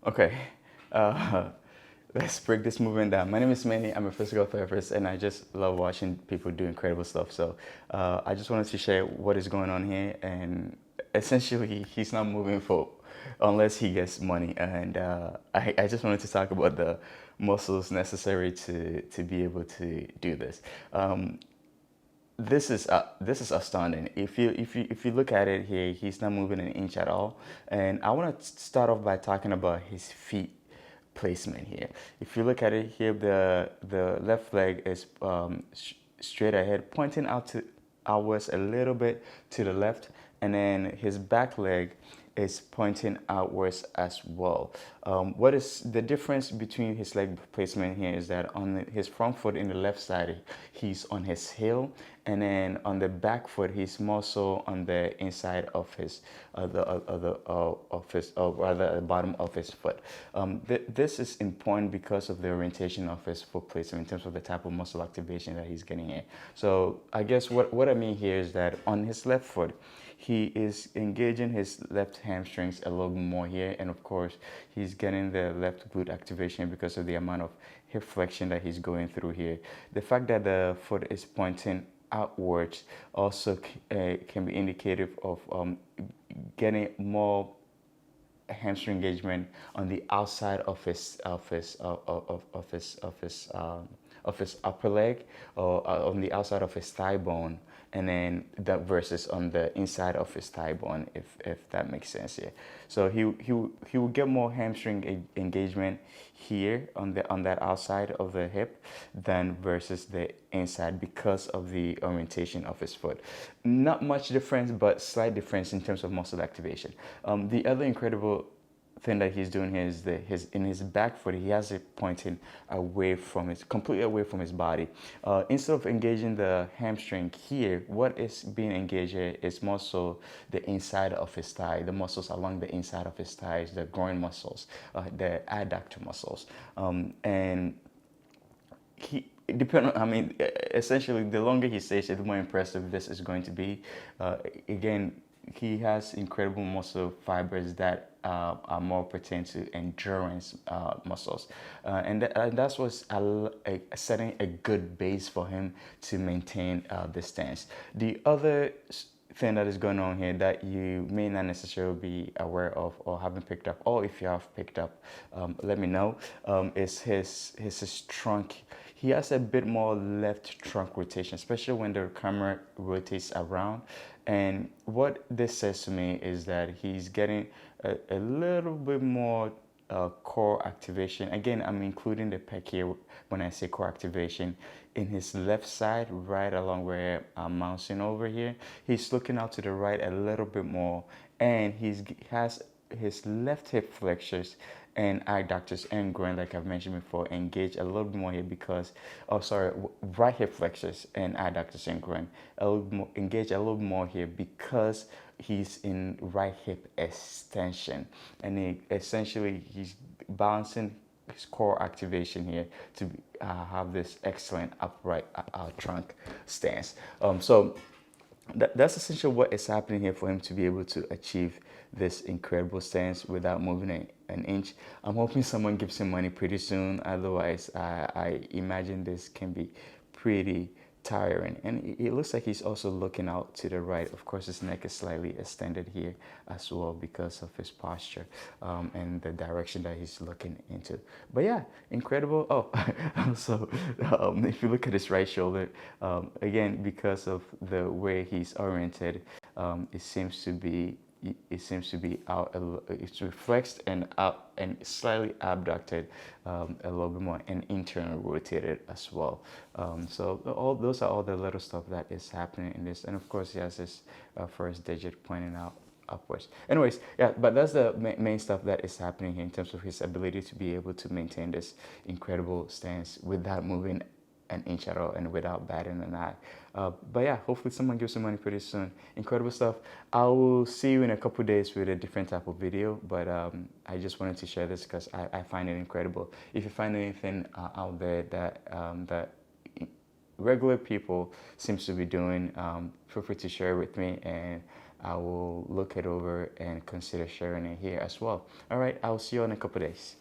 Okay, uh, let's break this movement down. My name is Manny. I'm a physical therapist, and I just love watching people do incredible stuff. So, I just wanted to share what is going on here. And essentially, he's not moving for unless he gets money. And I just wanted to talk about the muscles necessary to be able to do this. This is astounding. If you look at it here, he's not moving an inch at all. And I want to start off by talking about his feet placement here. If you look at it here, the left leg is straight ahead, pointing outwards a little bit to the left, and then his back leg is pointing outwards as well. What is the difference between his leg placement here is that on his front foot in the left side, he's on his heel, and then on the back foot, he's more so on the inside of his, or rather at the bottom of his foot. This is important because of the orientation of his foot placement in terms of the type of muscle activation that he's getting here. So I guess what I mean here is that on his left foot, he is engaging his left hamstrings a little more here, and of course he's getting the left glute activation because of the amount of hip flexion that he's going through here. The fact that the foot is pointing outwards also can be indicative of getting more hamstring engagement on the outside of his upper leg, or on the outside of his thigh bone, and then that versus on the inside of his thigh bone, if that makes sense here. So he will get more hamstring engagement here on that outside of the hip than versus the inside because of the orientation of his foot. Not much difference, but slight difference in terms of muscle activation. The other incredible thing that he's doing here is that in his back foot, he has it pointing completely away from his body. Instead of engaging the hamstring here, what is being engaged here is more so the inside of his thigh, the muscles along the inside of his thighs, the groin muscles, the adductor muscles, and essentially, the longer he stays it, the more impressive this is going to be. Again, he has incredible muscle fibers that are more pertain to endurance muscles, and that's what's setting a good base for him to maintain this stance. The other thing that is going on here that you may not necessarily be aware of or haven't picked up, or if you have picked up, let me know, is his trunk. He has a bit more left trunk rotation, especially when the camera rotates around. And what this says to me is that he's getting a little bit more core activation. Again, I'm including the pec here when I say core activation. In his left side, right along where I'm mousing over here, he's looking out to the right a little bit more, and he has his left hip flexors and adductors and groin, like I've mentioned before, engage a little bit more here because, right hip flexors and adductors and groin engage a little bit more here because he's in right hip extension, and he's balancing his core activation here to have this excellent upright trunk stance. So that's essentially what is happening here for him to be able to achieve this incredible stance without moving an inch. I'm hoping someone gives him money pretty soon. Otherwise, I imagine this can be pretty tiring. And it looks like he's also looking out to the right. Of course, his neck is slightly extended here as well because of his posture and the direction that he's looking into. But yeah, incredible. Oh, also, if you look at his right shoulder, again, because of the way he's oriented, it seems to be out. It's flexed and out and slightly abducted a little bit more, and internal rotated as well. So all those are all the little stuff that is happening in this, and of course he has his first digit pointing out upwards. Anyways, yeah, but that's the main stuff that is happening here in terms of his ability to be able to maintain this incredible stance without moving an inch at all and without batting an eye. But yeah, hopefully someone gives some money pretty soon. Incredible stuff. I will see you in a couple days with a different type of video, but I just wanted to share this because I find it incredible. If you find anything out there that regular people seems to be doing, feel free to share it with me, and I will look it over and consider sharing it here as well. All right, I'll see you in a couple days.